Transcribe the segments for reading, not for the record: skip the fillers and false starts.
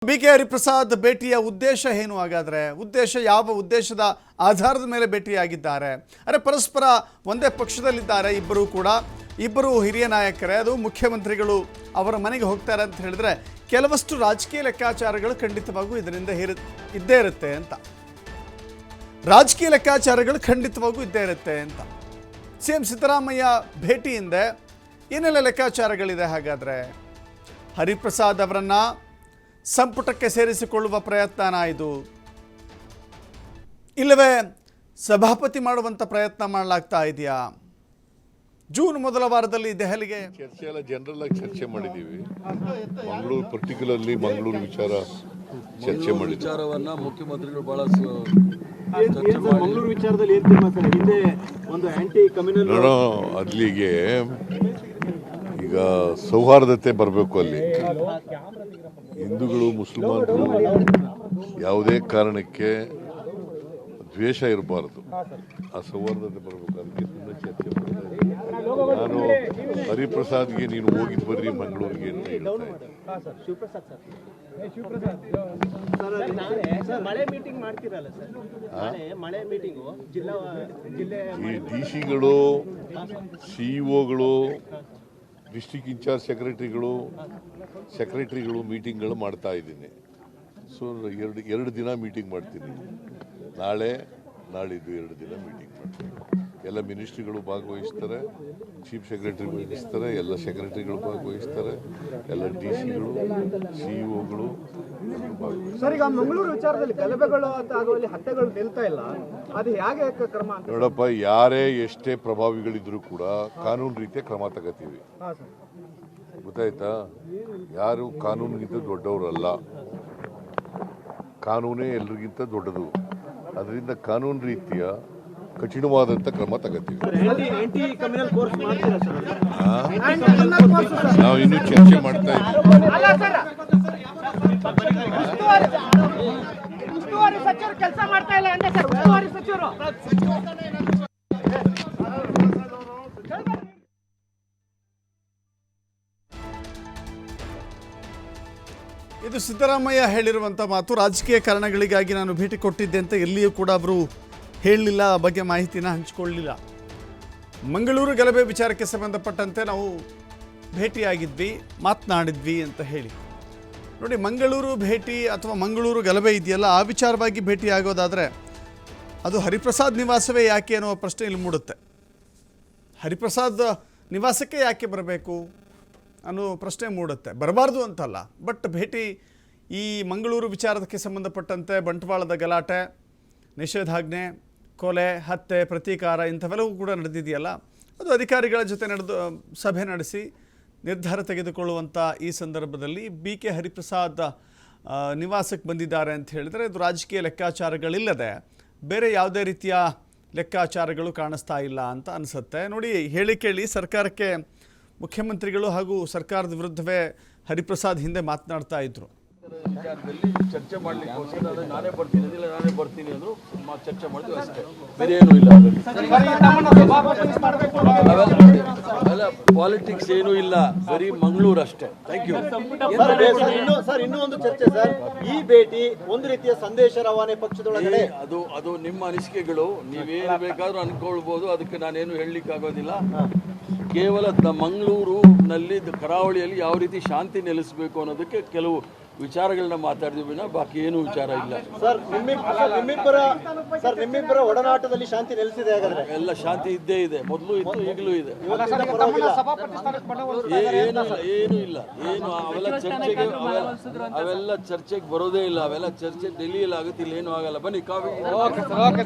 BK. Hariprasad ಭೇಟಿಯ ಉದ್ದೇಶ ಏನು? ಹಾಗಾದರೆ ಯಾವ ಉದ್ದೇಶದ ಆಧಾರದ ಮೇಲೆ ಭೇಟಿಯಾಗಿದ್ದಾರೆ? ಪರಸ್ಪರ ಒಂದೇ ಪಕ್ಷದಲ್ಲಿದ್ದಾರೆ ಇಬ್ಬರು ಕೂಡ, ಇಬ್ಬರು ಹಿರಿಯ ನಾಯಕರೇ, ಅದು ಮುಖ್ಯಮಂತ್ರಿಗಳು ಅವರ ಮನೆಗೆ ಹೋಗ್ತಾರೆ ಅಂತ ಹೇಳಿದ್ರೆ ಕೆಲವಷ್ಟು ರಾಜಕೀಯ ಲೆಕ್ಕಾಚಾರಗಳು ಖಂಡಿತವಾಗೂ ಇದರಿಂದ ಇದ್ದೇ ಇರುತ್ತೆ ಅಂತ. ರಾಜಕೀಯ ಲೆಕ್ಕಾಚಾರಗಳು ಖಂಡಿತವಾಗೂ ಇದ್ದೇ ಇರುತ್ತೆ ಅಂತ. ಸಿ.ಎಂ. ಸಿದ್ದರಾಮಯ್ಯ ಭೇಟಿಯಿಂದ ಏನೆಲ್ಲ ಲೆಕ್ಕಾಚಾರಗಳಿದೆ? ಹಾಗಾದರೆ ಹರಿಪ್ರಸಾದ್ ಅವರನ್ನ ಸಂಪುಟಕ್ಕೆ ಸೇರಿಸಿಕೊಳ್ಳುವ ಪ್ರಯತ್ನನ ಇದು, ಇಲ್ಲವೇ ಸಭಾಪತಿ ಮಾಡುವಂಥ ಪ್ರಯತ್ನ ಮಾಡಲಾಗ್ತಾ ಇದೆಯಾ? ಜೂನ್ ಮೊದಲ ವಾರದಲ್ಲಿ ದೆಹಲಿಗೆ ಚರ್ಚೆ ಎಲ್ಲ ಜನರಲ್ ಆಗಿ ಚರ್ಚೆ ಮಾಡಿದ್ದೀವಿ. ಮಂಗಳೂರು ಪರ್ಟಿಕ್ಯುಲರ್ಲಿ ಮಂಗಳೂರು ವಿಚಾರ ಚರ್ಚೆ ಮಾಡಿ ವಿಚಾರವನ್ನ ಮುಖ್ಯಮಂತ್ರಿಗಳು ಬಹಳ ಮಂಗಳೂರು ವಿಚಾರದಲ್ಲಿ ಏನು ತೀರ್ಮಾನ ಸರ್? ಹಿಂದೆ ಒಂದು ಆಂಟಿ ಕಮ್ಯುನಲ್ ಅಲ್ಲಿಗೆ ಈಗ ಸೌಹಾರ್ದತೆ ಬರಬೇಕು. ಅಲ್ಲಿ ಹಿಂದೂಗಳು ಮುಸಲ್ಮಾನರು ಯಾವುದೇ ಕಾರಣಕ್ಕೆ ದ್ವೇಷ ಇರಬಾರ್ದು, ಆ ಸೌಹಾರ್ದತೆ ಬರಬೇಕು. ಅದಕ್ಕೆ ಸುಮ್ಮನೆ ಚರ್ಚೆ ಮಾಡಿದೆ. ನಾನು ಹರಿಪ್ರಸಾದ್ಗೆ ನೀನು ಹೋಗಿದ್ದು ಬರ್ರಿ ಮಂಗಳೂರಿಗೆ ಅಂತ ಹೇಳ್ತಾ ಇದ್ದೆ. ಈ ಡಿ.ಸಿ.ಗಳು, ಸಿ.ಇ.ಒಗಳು, ಡಿಸ್ಟ್ರಿಕ್ಟ್ ಇನ್ಚಾರ್ಜ್ ಸೆಕ್ರೆಟರಿಗಳು ಮೀಟಿಂಗ್ಗಳು ಮಾಡ್ತಾ ಇದ್ದೀನಿ. ಸೊ ಎರಡು ದಿನ ಮೀಟಿಂಗ್ ಮಾಡ್ತೀನಿ. ನಾಳಿದ್ದು 2 ದಿನ ಮೀಟಿಂಗ್ ಮಾಡ್ತೀನಿ. ಎಲ್ಲ ಮಿನಿಸ್ಟ್ರಿಗಳು ಭಾಗವಹಿಸ್ತಾರೆ, ಚೀಫ್ ಸೆಕ್ರೆಟರಿ ಭಾಗವಹಿಸ್ತಾರೆ, ಎಲ್ಲ ಸೆಕ್ರೆಟರಿಗಳು ಭಾಗವಹಿಸ್ತಾರೆ, ಎಲ್ಲ ಡಿ.ಸಿ.ಗಳು, ಸಿ.ಇ.ಒಗಳು ಸರ್. ಈಗ ಮಂಗಳೂರು ವಿಚಾರದಲ್ಲಿ ಗಲಭೆಗಳು ಆಗುವಲ್ಲಿ ಹತ್ಯೆಗಳು ನಿಲ್ತಾ ಇಲ್ಲ, ಅದು ಹೇಗೆ ಕ್ರಮ? ನೋಡಪ್ಪ, ಯಾರೇ ಎಷ್ಟೇ ಪ್ರಭಾವಿಗಳಿದ್ರು ಕೂಡ ಕಾನೂನು ರೀತಿಯ ಕ್ರಮ ತಗೋತೀವಿ. ಗೊತ್ತಾಯ್ತಾ? ಯಾರು ಕಾನೂನಿಗಿಂತ ದೊಡ್ಡವರಲ್ಲ, ಕಾನೂನೇ ಎಲ್ರಿಗಿಂತ ದೊಡ್ಡದು. ಅದರಿಂದ ಕಾನೂನು ರೀತಿಯ ಕಠಿಣವಾದಂಥ ಕ್ರಮ ತಗೋತೀವಿ. ನಾವು ಇನ್ನೂ ಚರ್ಚೆ ಮಾಡ್ತಾ ಇದು ಸಿದ್ದರಾಮಯ್ಯ ಹೇಳಿರುವಂಥ ಮಾತು. ರಾಜಕೀಯ ಕಾರಣಗಳಿಗಾಗಿ ನಾನು ಭೇಟಿ ಕೊಟ್ಟಿದ್ದೆ ಅಂತ ಎಲ್ಲಿಯೂ ಕೂಡ ಅವರು ಹೇಳಲಿಲ್ಲ, ಆ ಬಗ್ಗೆ ಮಾಹಿತಿನ ಹಂಚಿಕೊಳ್ಳಲಿಲ್ಲ. ಮಂಗಳೂರು ಗಲಭೆ ವಿಚಾರಕ್ಕೆ ಸಂಬಂಧಪಟ್ಟಂತೆ ನಾವು ಭೇಟಿಯಾಗಿದ್ವಿ, ಮಾತನಾಡಿದ್ವಿ ಅಂತ ಹೇಳಿ. ನೋಡಿ, ಮಂಗಳೂರು ಭೇಟಿ ಅಥವಾ ಮಂಗಳೂರು ಗಲಭೆ ಇದೆಯಲ್ಲ, ಆ ವಿಚಾರವಾಗಿ ಭೇಟಿ ಆಗೋದಾದರೆ ಅದು ಹರಿಪ್ರಸಾದ್ ನಿವಾಸವೇ ಯಾಕೆ ಅನ್ನೋ ಪ್ರಶ್ನೆ ಇಲ್ಲಿ ಮೂಡುತ್ತೆ. ಹರಿಪ್ರಸಾದ್ ನಿವಾಸಕ್ಕೆ ಯಾಕೆ ಬರಬೇಕು ಅನ್ನೋ ಪ್ರಶ್ನೆ ಮೂಡುತ್ತೆ. ಬರಬಾರ್ದು ಅಂತಲ್ಲ, ಬಟ್ ಭೇಟಿ ಈ ಮಂಗಳೂರು ವಿಚಾರಕ್ಕೆ ಸಂಬಂಧಪಟ್ಟಂತೆ ಬಂಟ್ವಾಳದ ಗಲಾಟೆ, ನಿಷೇಧಾಜ್ಞೆ, ಕೊಲೆ, ಹತ್ಯೆ, ಪ್ರತೀಕಾರ ಇಂಥವೆಲ್ಲವೂ ಕೂಡ ನಡೆದಿದೆಯಲ್ಲ, ಅದು ಅಧಿಕಾರಿಗಳ ಜೊತೆ ಸಭೆ ನಡೆಸಿ ನಿರ್ಧಾರ ತೆಗೆದುಕೊಳ್ಳುವಂಥ ಈ ಸಂದರ್ಭದಲ್ಲಿ ಬಿ.ಕೆ. ಹರಿಪ್ರಸಾದ್ ನಿವಾಸಕ್ಕೆ ಬಂದಿದ್ದಾರೆ ಅಂತ ಹೇಳಿದರೆ ಇದು ರಾಜಕೀಯ ಲೆಕ್ಕಾಚಾರಗಳಿಲ್ಲದೆ ಬೇರೆ ಯಾವುದೇ ರೀತಿಯ ಲೆಕ್ಕಾಚಾರಗಳು ಕಾಣಿಸ್ತಾ ಇಲ್ಲ ಅಂತ ಅನಿಸುತ್ತೆ. ನೋಡಿ, ಹೇಳಿ ಕೇಳಿ ಸರ್ಕಾರಕ್ಕೆ ಮುಖ್ಯಮಂತ್ರಿಗಳು ಹಾಗೂ ಸರ್ಕಾರದ ವಿರುದ್ಧವೇ ಹರಿಪ್ರಸಾದ್ ಹಿಂದೆ ಮಾತನಾಡ್ತಾ ಇದ್ರು. ವಿಚಾರದಲ್ಲಿ ಚರ್ಚೆ ಮಾಡಲಿಕ್ಕೋಸ್ಕರ ನಾನೇ ಬರ್ತೀನಿ ಅಂದ್ರು, ಚರ್ಚೆ ಮಾಡಿದ್ವಿ ಅಷ್ಟೇ, ಬೇರೆ ಏನೂ ಇಲ್ಲ. ಅವೆಲ್ಲ ಪಾಲಿಟಿಕ್ಸ್ ಏನೂ ಇಲ್ಲ, ಬರೀ ಮಂಗಳೂರು ಅಷ್ಟೇ. Thank you sir. ಇನ್ನೂ ಒಂದು ಚರ್ಚೆ ಸರ್, ಈ ಭೇಟಿ ಒಂದು ರೀತಿಯ ಸಂದೇಶ ರವಾನೆ ಪಕ್ಷದೊಳಗಡೆ. ಅದು ನಿಮ್ಮ ಅನಿಸಿಕೆಗಳು, ನೀವೇನು ಬೇಕಾದ್ರೂ ಅನ್ಕೊಳ್ಬೋದು, ಅದಕ್ಕೆ ನಾನೇನು ಹೇಳಲಿಕ್ಕೆ ಆಗೋದಿಲ್ಲ. ಕೇವಲ ಮಂಗಳೂರಿನಲ್ಲಿ ಕರಾವಳಿಯಲ್ಲಿ ಯಾವ ರೀತಿ ಶಾಂತಿ ನೆಲೆಸಬೇಕು ಅನ್ನೋದಕ್ಕೆ ಕೆಲವು ವಿಚಾರಗಳನ್ನ ಮಾತಾಡಿದ್ವಿ, ಬಾಕಿ ಏನು ವಿಚಾರ ಇಲ್ಲ. ಸರ್, ನಿಮ್ಮಿಬ್ಬರ ಒಡನಾಟದಲ್ಲಿ ಶಾಂತಿ ನೆಲೆಸಿದೆ? ಹಾಗಾದ್ರೆ ಎಲ್ಲ ಶಾಂತಿ ಇದ್ದೇ ಇದೆ, ಮೊದಲು ಇತ್ತು, ಈಗಲೂ ಇದೆ. ಏನು ಇಲ್ಲ, ಏನು ಅವೆಲ್ಲ ಚರ್ಚೆಗೆ ಬರೋದೇ ಇಲ್ಲ. ಅವೆಲ್ಲ ಚರ್ಚೆ ಡೆಲ್ಲಿಯಲ್ಲಿ ಆಗುತ್ತೆ, ಇಲ್ಲಿ ಏನು ಆಗಲ್ಲ. ಬನ್ನಿ, ಕಾಫಿ.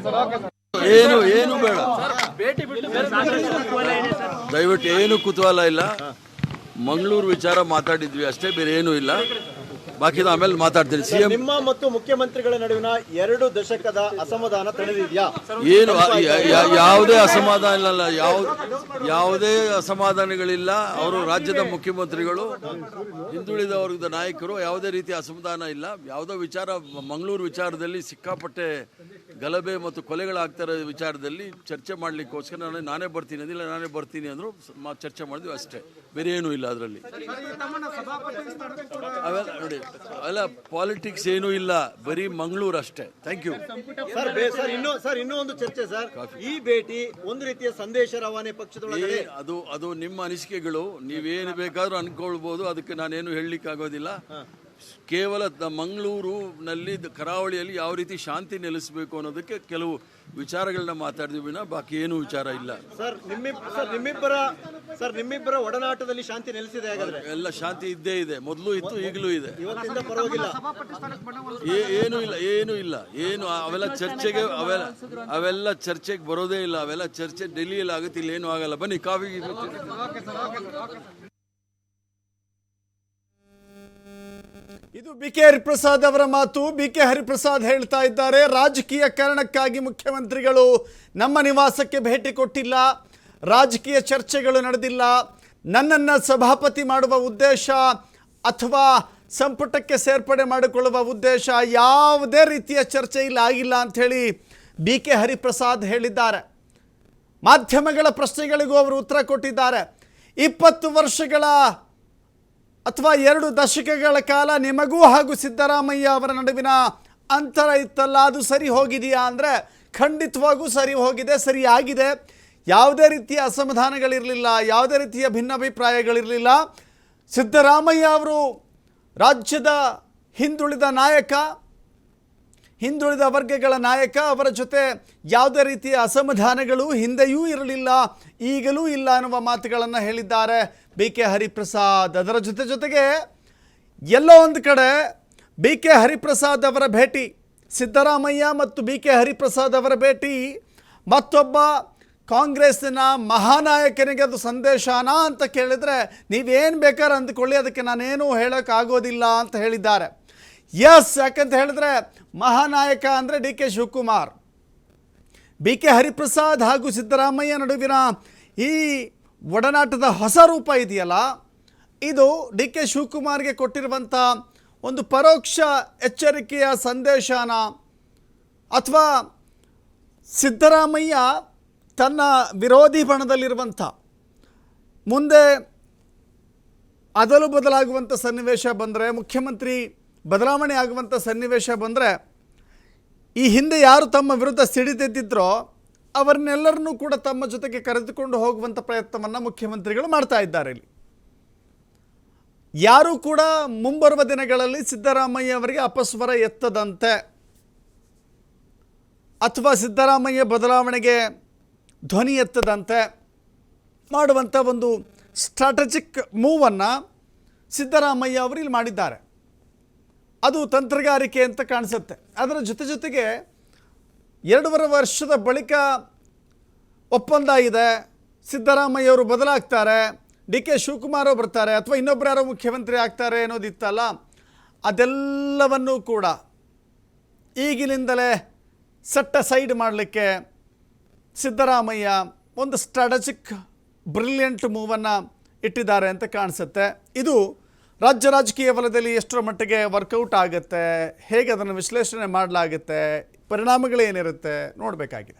ಏನು ಬೇಡ, ದಯವಿಟ್ಟು ಏನು ಕುತೂಹಲ ಇಲ್ಲ. ಮಂಗಳೂರು ವಿಚಾರ ಮಾತಾಡಿದ್ವಿ ಅಷ್ಟೇ, ಬೇರೆ ಏನೂ ಇಲ್ಲ. ಬಾಕಿದ ಆಮೇಲೆ ಮಾತಾಡ್ತೀನಿ. ಸಿಎಂ ನಿಮ್ಮ ಮತ್ತು ಮುಖ್ಯಮಂತ್ರಿಗಳ ನಡುವಿನ 2 ದಶಕದ ಅಸಮಾಧಾನ ತಡೆದಿದೆಯಾ? ಏನು ಯಾವುದೇ ಅಸಮಾಧಾನ ಇಲ್ಲ, ಯಾವುದೇ ಅಸಮಾಧಾನಗಳಿಲ್ಲ. ಅವರು ರಾಜ್ಯದ ಮುಖ್ಯಮಂತ್ರಿಗಳು, ಹಿಂದುಳಿದ ವರ್ಗದ ನಾಯಕರು, ಯಾವುದೇ ರೀತಿಯ ಅಸಮಾಧಾನ ಇಲ್ಲ. ಯಾವುದೋ ವಿಚಾರ ಮಂಗಳೂರು ವಿಚಾರದಲ್ಲಿ ಸಿಕ್ಕಾಪಟ್ಟೆ ಗಲಭೆ ಮತ್ತು ಕೊಲೆಗಳಾಗ್ತಾ ಇರೋ ವಿಚಾರದಲ್ಲಿ ಚರ್ಚೆ ಮಾಡಲಿಕ್ಕೋಸ್ಕರ ನಾನೇ ಬರ್ತೀನಿ ಅಂದಿಲ್ಲ, ನಾನೇ ಬರ್ತೀನಿ ಅಂದರು, ಚರ್ಚೆ ಮಾಡಿದ್ವಿ ಅಷ್ಟೇ, ಬೇರೆ ಏನೂ ಇಲ್ಲ ಅದರಲ್ಲಿ. ಅವೆಲ್ಲ ನೋಡಿ, ಅವೆಲ್ಲ ಪಾಲಿಟಿಕ್ಸ್ ಏನೂ ಇಲ್ಲ, ಬರೀ ಮಂಗಳೂರು ಅಷ್ಟೇ. Thank you sir. ಇನ್ನೂ ಒಂದು ಚರ್ಚೆ ಸರ್, ಈ ಭೇಟಿ ಒಂದು ರೀತಿಯ ಸಂದೇಶ ರವಾನೆ ಪಕ್ಷದೊಳಗಡೆ. ಅದು ನಿಮ್ಮ ಅನಿಸಿಕೆಗಳು, ನೀವೇನು ಬೇಕಾದ್ರೂ ಅನ್ಕೊಳ್ಬೋದು, ಅದಕ್ಕೆ ನಾನೇನು ಹೇಳಲಿಕ್ಕೆ ಆಗೋದಿಲ್ಲ. ಕೇವಲ ಮಂಗಳೂರಿನಲ್ಲಿ ಕರಾವಳಿಯಲ್ಲಿ ಯಾವ ರೀತಿ ಶಾಂತಿ ನೆಲೆಸಬೇಕು ಅನ್ನೋದಕ್ಕೆ ಕೆಲವು ವಿಚಾರಗಳನ್ನ ಮಾತಾಡಿದ್ವಿ ವಿನ ಬಾಕಿ ಏನೂ ವಿಚಾರ ಇಲ್ಲ. ಸರ್ ನಿಮ್ಮಿಬ್ಬರ ಒಡನಾಟದಲ್ಲಿ ಶಾಂತಿ ನೆಲೆಸಿದೆ ಹಾಗಾದ್ರೆ? ಎಲ್ಲ ಶಾಂತಿ ಇದ್ದೇ ಇದೆ, ಮೊದಲು ಇತ್ತು, ಈಗಲೂ ಇದೆ. ಇವತ್ತಿಂದ ಪರವಾಗಿಲ್ಲ, ಏನೂ ಇಲ್ಲ. ಅವೆಲ್ಲ ಚರ್ಚೆಗೆ ಬರೋದೇ ಇಲ್ಲ. ಅವೆಲ್ಲ ಚರ್ಚೆ ಡೆಲ್ಲಿಯಲ್ಲಿ ಆಗುತ್ತೆ, ಇಲ್ಲಿ ಏನೂ ಆಗಲ್ಲ. ಬನ್ನಿ ಕಾಫಿ. ಇದು BK ಹರಿಪ್ರಸಾದ್ ಅವರ ಮಾತು. BK ಹರಿಪ್ರಸಾದ್ ಹೇಳ್ತಾ ಇದ್ದಾರೆ, ರಾಜಕೀಯ ಕಾರಣಕ್ಕಾಗಿ ಮುಖ್ಯಮಂತ್ರಿಗಳು ನಮ್ಮ ನಿವಾಸಕ್ಕೆ ಭೇಟಿ ಕೊಟ್ಟಿಲ್ಲ, ರಾಜಕೀಯ ಚರ್ಚೆಗಳು ನಡೆದಿಲ್ಲ, ನನ್ನನ್ನು ಸಭಾಪತಿ ಮಾಡುವ ಉದ್ದೇಶ ಅಥವಾ ಸಂಪುಟಕ್ಕೆ ಸೇರ್ಪಡೆ ಮಾಡಿಕೊಳ್ಳುವ ಉದ್ದೇಶ ಯಾವುದೇ ರೀತಿಯ ಚರ್ಚೆ ಇಲ್ಲ, ಆಗಿಲ್ಲ ಅಂಥೇಳಿ BK ಹರಿಪ್ರಸಾದ್ ಹೇಳಿದ್ದಾರೆ. ಮಾಧ್ಯಮಗಳ ಪ್ರಶ್ನೆಗಳಿಗೂ ಅವರು ಉತ್ತರ ಕೊಟ್ಟಿದ್ದಾರೆ. 20 ವರ್ಷಗಳ ಅಥವಾ 2 ದಶಕಗಳ ಕಾಲ ನಿಮಗೂ ಹಾಗೂ ಸಿದ್ದರಾಮಯ್ಯ ಅವರ ನಡುವಿನ ಅಂತರ ಇತ್ತಲ್ಲ, ಅದು ಸರಿ ಹೋಗಿದೆಯಾ ಅಂದರೆ ಖಂಡಿತವಾಗೂ ಸರಿ ಹೋಗಿದೆ, ಸರಿಯಾಗಿದೆ. ಯಾವುದೇ ರೀತಿಯ ಅಸಮಾಧಾನಗಳಿರಲಿಲ್ಲ, ಯಾವುದೇ ರೀತಿಯ ಭಿನ್ನಾಭಿಪ್ರಾಯಗಳಿರಲಿಲ್ಲ. ಸಿದ್ದರಾಮಯ್ಯ ಅವರು ರಾಜ್ಯದ ಹಿಂದುಳಿದ ನಾಯಕ, ಹಿಂದುಳಿದ ವರ್ಗಗಳ ನಾಯಕ, ಅವರ ಜೊತೆ ಯಾವುದೇ ರೀತಿಯ ಅಸಮಾಧಾನಗಳು ಹಿಂದೆಯೂ ಇರಲಿಲ್ಲ, ಈಗಲೂ ಇಲ್ಲ ಅನ್ನುವ ಮಾತುಗಳನ್ನು ಹೇಳಿದ್ದಾರೆ BK ಹರಿಪ್ರಸಾದ್. ಅದರ ಜೊತೆಗೆ ಎಲ್ಲೋ ಒಂದು ಕಡೆ BK ಹರಿಪ್ರಸಾದ್ ಅವರ ಭೇಟಿ, ಸಿದ್ದರಾಮಯ್ಯ ಮತ್ತು BK ಹರಿಪ್ರಸಾದ್ ಅವರ ಭೇಟಿ ಮತ್ತೊಬ್ಬ ಕಾಂಗ್ರೆಸ್ಸಿನ ಮಹಾನಾಯಕನಿಗೆ ಅದು ಸಂದೇಶನಾ ಅಂತ ಕೇಳಿದರೆ ನೀವೇನು ಬೇಕಾದ್ರೆ ಅಂದ್ಕೊಳ್ಳಿ, ಅದಕ್ಕೆ ನಾನೇನು ಹೇಳೋಕ್ಕಾಗೋದಿಲ್ಲ ಅಂತ ಹೇಳಿದ್ದಾರೆ. ಎಸ್, ಯಾಕಂತ ಹೇಳಿದ್ರೆ ಮಹಾನಾಯಕ ಅಂದರೆ DK ಶಿವಕುಮಾರ್. BK ಹರಿಪ್ರಸಾದ್ ಹಾಗೂ ಸಿದ್ದರಾಮಯ್ಯ ನಡುವಿನ ಈ ಒಡನಾಟದ ಹೊಸ ರೂಪ ಇದೆಯಲ್ಲ, ಇದು DK ಶಿವಕುಮಾರ್ಗೆ ಕೊಟ್ಟಿರುವಂಥ ಒಂದು ಪರೋಕ್ಷ ಎಚ್ಚರಿಕೆಯ ಸಂದೇಶನ, ಅಥವಾ ಸಿದ್ದರಾಮಯ್ಯ ತನ್ನ ವಿರೋಧಿ ಬಣದಲ್ಲಿರುವಂಥ ಮುಂದೆ ಅದಲು ಬದಲಾಗುವಂಥ ಸನ್ನಿವೇಶ ಬಂದರೆ, ಮುಖ್ಯಮಂತ್ರಿ ಬದಲಾವಣೆ ಆಗುವಂಥ ಸನ್ನಿವೇಶ ಬಂದರೆ, ಈ ಹಿಂದೆ ಯಾರು ತಮ್ಮ ವಿರುದ್ಧ ಸಿಡಿದೆದ್ದಿದ್ರೋ ಅವರನ್ನೆಲ್ಲರನ್ನೂ ಕೂಡ ತಮ್ಮ ಜೊತೆಗೆ ಕರೆದುಕೊಂಡು ಹೋಗುವಂಥ ಪ್ರಯತ್ನವನ್ನು ಮುಖ್ಯಮಂತ್ರಿಗಳು ಮಾಡ್ತಾ ಇದ್ದಾರೆ. ಇಲ್ಲಿ ಯಾರೂ ಕೂಡ ಮುಂಬರುವ ದಿನಗಳಲ್ಲಿ ಸಿದ್ದರಾಮಯ್ಯ ಅವರಿಗೆ ಅಪಸ್ವರ ಎತ್ತದಂತೆ ಅಥವಾ ಸಿದ್ದರಾಮಯ್ಯ ಬದಲಾವಣೆಗೆ ಧ್ವನಿ ಎತ್ತದಂತೆ ಮಾಡುವಂಥ ಒಂದು ಸ್ಟ್ರಾಟಜಿಕ್ ಮೂವನ್ನು ಸಿದ್ದರಾಮಯ್ಯ ಅವರು ಇಲ್ಲಿ ಮಾಡಿದ್ದಾರೆ. ಅದು ತಂತ್ರಗಾರಿಕೆ ಅಂತ ಕಾಣಿಸುತ್ತೆ. ಅದರ ಜೊತೆಗೆ 2.5 ವರ್ಷದ ಬಳಿಕ ಒಪ್ಪಂದ ಇದೆ, ಸಿದ್ದರಾಮಯ್ಯ ಅವರು ಬದಲಾಗ್ತಾರೆ, DK ಶಿವಕುಮಾರ್ ಅವರು ಬರ್ತಾರೆ, ಅಥವಾ ಇನ್ನೊಬ್ಬರು ಯಾರೋ ಮುಖ್ಯಮಂತ್ರಿ ಆಗ್ತಾರೆ ಅನ್ನೋದಿತ್ತಲ್ಲ, ಅದೆಲ್ಲವನ್ನೂ ಕೂಡ ಈಗಿನಿಂದಲೇ ಸೆಟ್ ಸೈಡ್ ಮಾಡಲಿಕ್ಕೆ ಸಿದ್ದರಾಮಯ್ಯ ಒಂದು ಸ್ಟ್ರಾಟಜಿಕ್ ಬ್ರಿಲಿಯಂಟ್ ಮೂವನ್ನು ಇಟ್ಟಿದ್ದಾರೆ ಅಂತ ಕಾಣಿಸುತ್ತೆ. ಇದು ರಾಜ್ಯ ರಾಜಕೀಯ ವಲಯದಲ್ಲಿ ಎಷ್ಟರ ಮಟ್ಟಿಗೆ ವರ್ಕೌಟ್ ಆಗುತ್ತೆ, ಹೇಗೆ ಅದನ್ನು ವಿಶ್ಲೇಷಣೆ ಮಾಡಲಾಗುತ್ತೆ, ಪರಿಣಾಮಗಳೇನಿರುತ್ತೆ ನೋಡಬೇಕಾಗಿದೆ.